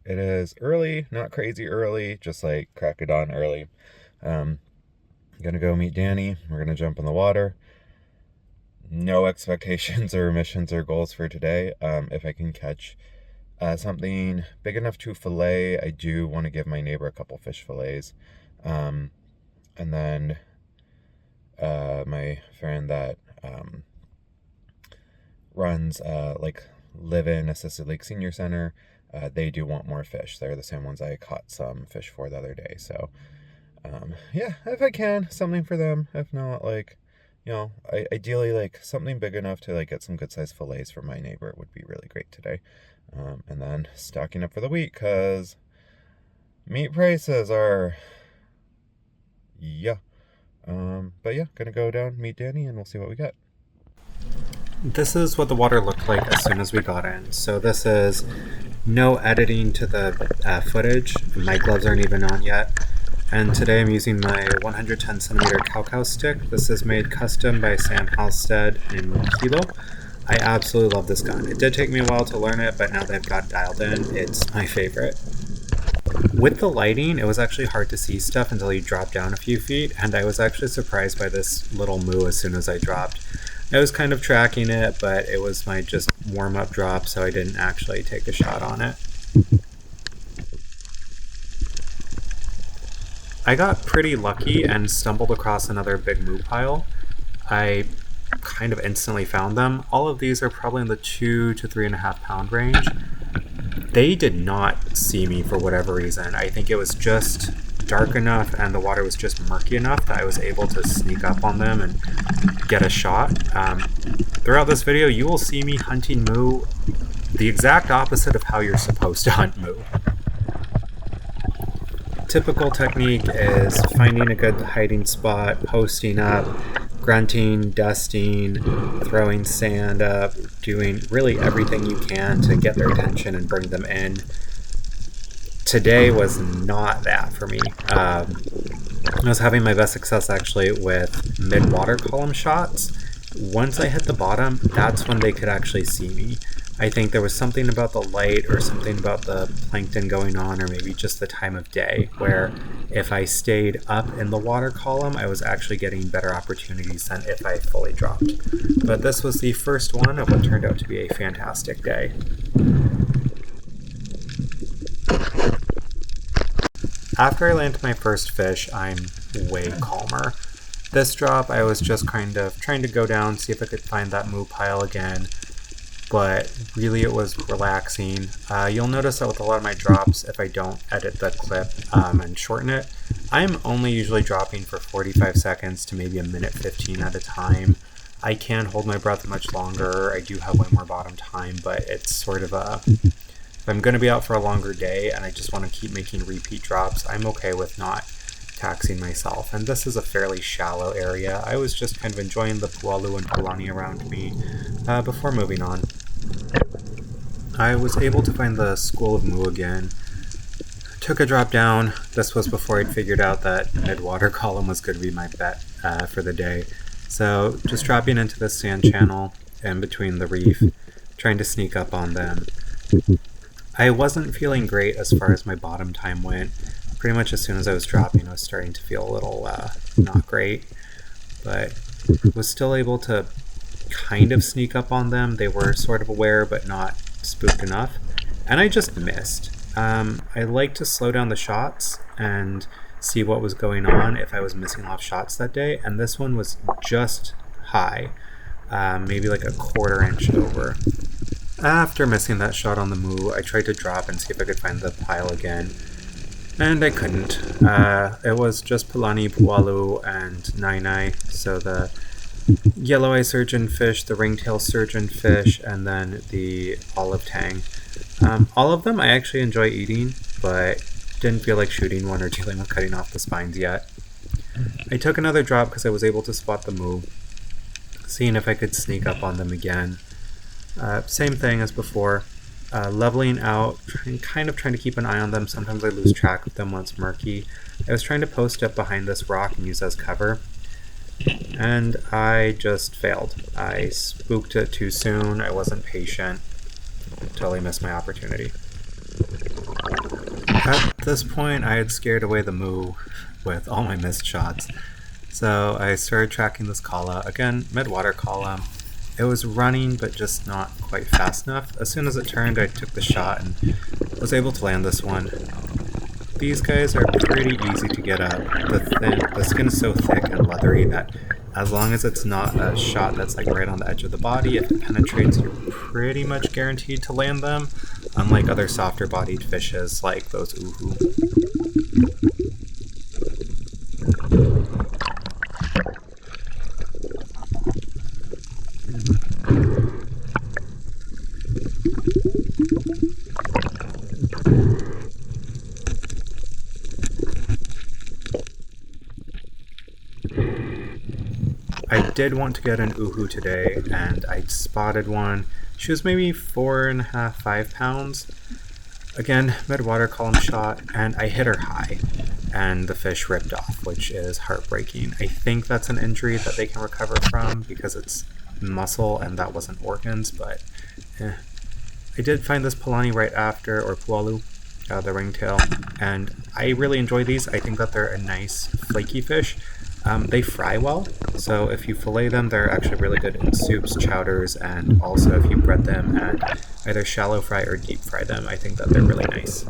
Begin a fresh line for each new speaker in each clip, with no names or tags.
It is early, not crazy early, just like crack of dawn early. Gonna go meet Danny. We're gonna jump in the water. No expectations or missions or goals for today. If I can catch something big enough to fillet, I do want to give my neighbor a couple fish fillets. And then my friend that runs like live-in assisted lake senior center, they do want more fish. They're the same ones I caught some fish for the other day. So yeah, if I can, something for them. If not, like, ideally, like something big enough to like get some good sized fillets for my neighbor would be really great today. And then stocking up for the week, because meat prices are, yeah. But yeah, gonna go down, meet Danny, and we'll see what we got.
This is what the water looked like as soon as we got in. So this is no editing to the footage. My gloves aren't even on yet. And today I'm using my 110 centimeter Kaukau Stick. This is made custom by Sam Halstead in Kilo. I absolutely love this gun. It did take me a while to learn it, but now that I've got dialed in, it's my favorite. With the lighting, it was actually hard to see stuff until you dropped down a few feet, and I was actually surprised by this little moo as soon as I dropped. I was kind of tracking it, but it was my just warm-up drop, so I didn't actually take a shot on it. I got pretty lucky and stumbled across another big moo pile. I kind of instantly found them. All of these are probably in the 2 to 3.5 pound range. They did not see me for whatever reason. I think it was just dark enough and the water was just murky enough that I was able to sneak up on them and get a shot. Throughout this video, you will see me hunting moo the exact opposite of how you're supposed to hunt moo. Typical technique is finding a good hiding spot, posting up, grunting, dusting, throwing sand up, doing really everything you can to get their attention and bring them in. Today was not that for me. I was having my best success actually with mid-water column shots. Once I hit the bottom, that's when they could actually see me. I think there was something about the light or something about the plankton going on, or maybe just the time of day, where if I stayed up in the water column, I was actually getting better opportunities than if I fully dropped. But this was the first one of what turned out to be a fantastic day. After I landed my first fish, I'm way calmer. This drop, I was just kind of trying to go down, see if I could find that moo pile again. But really it was relaxing. You'll notice that with a lot of my drops, if I don't edit the clip and shorten it, I'm only usually dropping for 45 seconds to maybe a minute 15 at a time. I can hold my breath much longer. I do have way more bottom time, but it's sort of if I'm going to be out for a longer day and I just want to keep making repeat drops, I'm okay with not taxing myself. And this is a fairly shallow area. I was just kind of enjoying the pualu and polani around me before moving on. I was able to find the school of moo again. Took a drop down. This was before I'd figured out that mid-water column was going to be my bet for the day. So just dropping into this sand channel in between the reef, trying to sneak up on them. I wasn't feeling great as far as my bottom time went. Pretty much as soon as I was dropping, I was starting to feel a little not great, but was still able to kind of sneak up on them. They were sort of aware, but not spooked enough, and I just missed. I like to slow down the shots and see what was going on if I was missing off shots that day, and this one was just high, maybe like a 1/4 inch over. After missing that shot on the moo, I tried to drop and see if I could find the pile again. And I couldn't. It was just Polani, Pualu, and Nainai. So the yellow eye surgeonfish, the ringtail surgeonfish, and then the olive tang. All of them I actually enjoy eating, but didn't feel like shooting one or dealing with cutting off the spines yet. I took another drop because I was able to spot the moo, seeing if I could sneak up on them again. Same thing as before. Leveling out, kind of trying to keep an eye on them. Sometimes I lose track of them when it's murky. I was trying to post up behind this rock and use as cover, and I just failed. I spooked it too soon. I wasn't patient. Totally missed my opportunity. At this point, I had scared away the moo with all my missed shots. So I started tracking this kala, again, mid-water column. It was running, but just not quite fast enough. As soon as it turned, I took the shot and was able to land this one. These guys are pretty easy to get up. The skin is so thick and leathery that as long as it's not a shot that's like right on the edge of the body, if it penetrates, you're pretty much guaranteed to land them, unlike other softer bodied fishes like those uhu. I did want to get an uhu today, and I spotted one. She was maybe 4.5, 5 pounds. Again, mid-water column shot, and I hit her high, and the fish ripped off, which is heartbreaking. I think that's an injury that they can recover from because it's muscle and that wasn't organs, but I did find this Palani right after, or Pualu, the ringtail, and I really enjoy these. I think that they're a nice flaky fish. They fry well, so if you fillet them, they're actually really good in soups, chowders, and also if you bread them and either shallow fry or deep fry them, I think that they're really nice.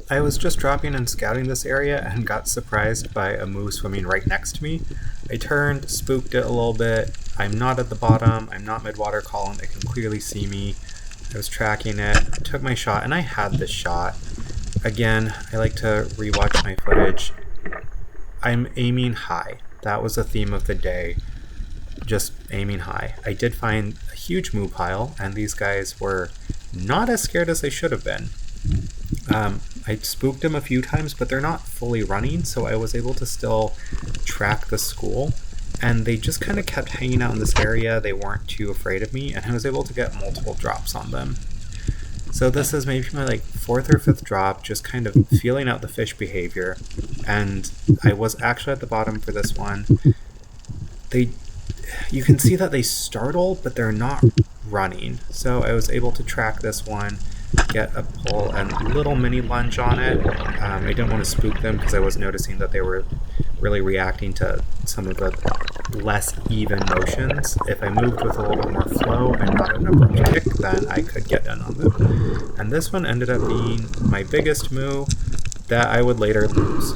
I was just dropping and scouting this area and got surprised by a moo swimming right next to me. I turned, spooked it a little bit. I'm not at the bottom, I'm not mid-water column, it can clearly see me. I was tracking it, took my shot, and I had this shot. Again, I like to rewatch my footage. I'm aiming high. That was the theme of the day. Just aiming high. I did find a huge moo pile, and these guys were not as scared as they should have been. I spooked them a few times, but they're not fully running, so I was able to still track the school, and they just kind of kept hanging out in this area. They weren't too afraid of me, and I was able to get multiple drops on them. So this is maybe my like 4th or 5th drop, just kind of feeling out the fish behavior, and I was actually at the bottom for this one. You can see that they startle, but they're not running, so I was able to track this one, get a pull and little mini lunge on it. I didn't want to spook them because I was noticing that they were really reacting to some of the less even motions. If I moved with a little bit more flow and not an abrupt kick, then I could get in on them. And this one ended up being my biggest moo that I would later lose.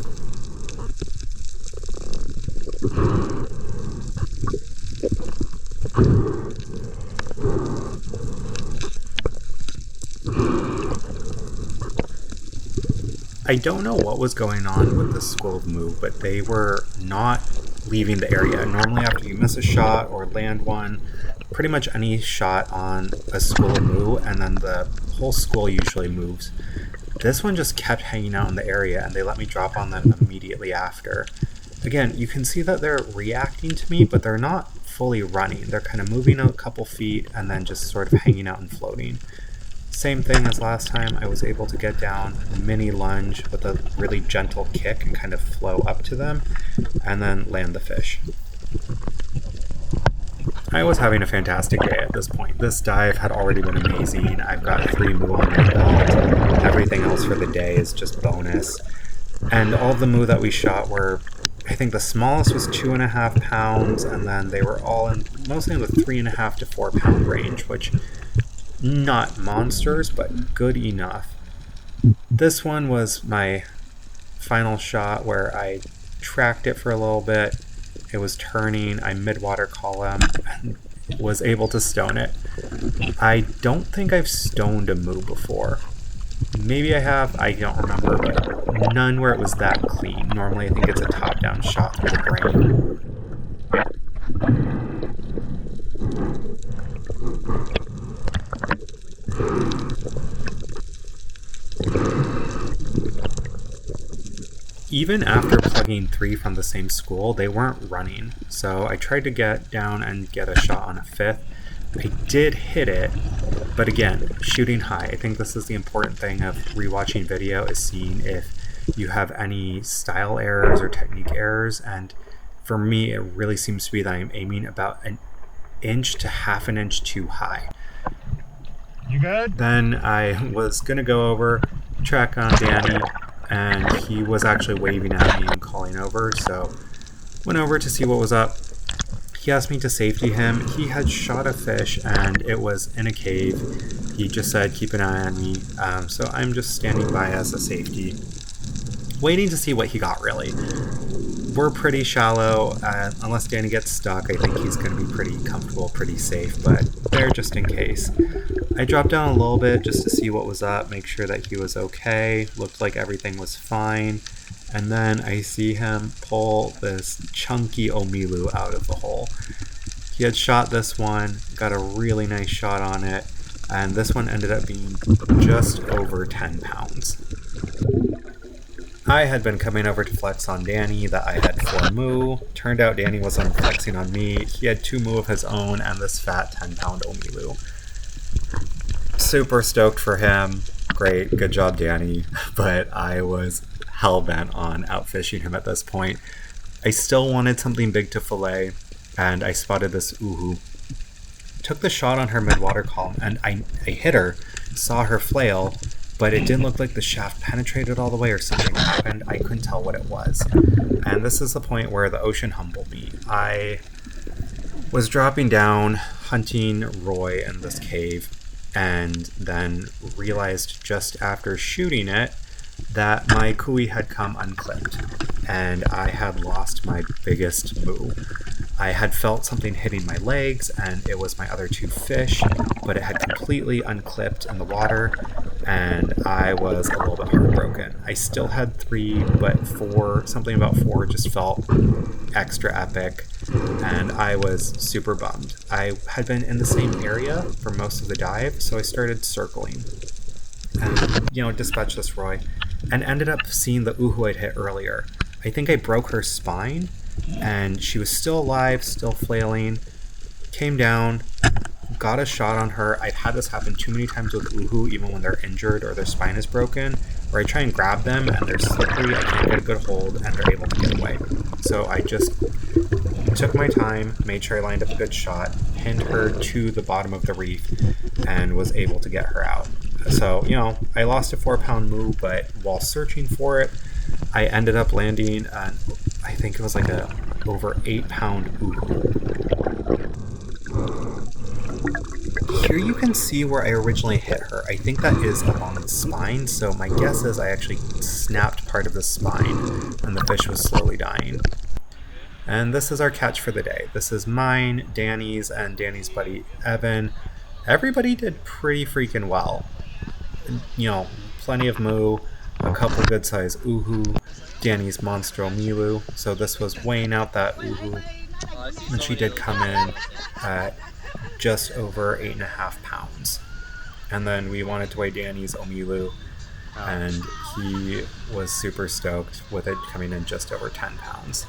I don't know what was going on with this school of moo, but they were not leaving the area. Normally after you miss a shot or land one, pretty much any shot on a school of moo, and then the whole school usually moves. This one just kept hanging out in the area, and they let me drop on them immediately after. Again, you can see that they're reacting to me, but they're not fully running. They're kind of moving a couple feet and then just sort of hanging out and floating. Same thing as last time, I was able to get down, mini lunge with a really gentle kick and kind of flow up to them, and then land the fish. I was having a fantastic day at this point. This dive had already been amazing. I've got 3 moo on my belt. Everything else for the day is just bonus. And all the moo that we shot were, I think the smallest was 2.5 pounds, and then they were all in mostly in the 3.5 to 4 pound range, which not monsters, but good enough. This one was my final shot where I tracked it for a little bit. It was turning, I mid-water column, and was able to stone it. I don't think I've stoned a moo before. Maybe I have, I don't remember, but none where it was that clean. Normally I think it's a top-down shot through the brain. even after plugging 3 from the same school, they weren't running. So I tried to get down and get a shot on a 5th. I did hit it, but again, shooting high. I think this is the important thing of rewatching video, is seeing if you have any style errors or technique errors. And for me, it really seems to be that I'm aiming about an inch to half an inch too high.
You good?
Then I was going to go over, track on Danny, and he was actually waving at me and calling over, so went over to see what was up. He asked me to safety him. He had shot a fish and it was in a cave. He just said keep an eye on me, so I'm just standing by as a safety, waiting to see what he got. Really, we're pretty shallow. Unless Danny gets stuck, I think he's going to be pretty comfortable, pretty safe, but there just in case. I dropped down a little bit just to see what was up, make sure that he was okay. Looked like everything was fine. And then I see him pull this chunky omilu out of the hole. He had shot this one, got a really nice shot on it, and this one ended up being just over 10 pounds. I had been coming over to flex on Danny that I had 4 moo. Turned out Danny wasn't flexing on me. He had 2 moo of his own and this fat 10-pound omilu. Super stoked for him. Great, good job, Danny. But I was hell-bent on outfishing him at this point. I still wanted something big to fillet, and I spotted this uhu. Took the shot on her mid-water column, and I hit her, saw her flail, but it didn't look like the shaft penetrated all the way or something happened. I couldn't tell what it was. And this is the point where the ocean humbled me. I was dropping down, hunting Roy in this cave, and then realized just after shooting it that my kui had come unclipped, and I had lost my biggest moo. I had felt something hitting my legs, and it was my other 2 fish, but it had completely unclipped in the water, and I was a little bit heartbroken. I still had 3, but 4, something about 4 just felt extra epic, and I was super bummed. I had been in the same area for most of the dive, so I started circling and, dispatched this Roy, and ended up seeing the uhu I'd hit earlier. I think I broke her spine, and she was still alive, still flailing. Came down, got a shot on her. I've had this happen too many times with uhu, even when they're injured or their spine is broken, where I try and grab them and they're slippery, I can't get a good hold, and they're able to get away. So I just took my time, made sure I lined up a good shot, pinned her to the bottom of the reef, and was able to get her out. So, I lost a 4-pound moo, but while searching for it, I ended up landing on, I think it was like a over 8-pound uhu. Here you can see where I originally hit her. I think that is along the spine, so my guess is I actually snapped part of the spine, and the fish was slowly dying. And this is our catch for the day. This is mine, Danny's, and Danny's buddy Evan. Everybody did pretty freaking well. Plenty of moo, a couple good-sized uhu, Danny's monstro milu. So this was weighing out that uhu, and she did come in at just over 8.5 pounds. And then we wanted to weigh Danny's omilu, and he was super stoked with it coming in just over 10 pounds.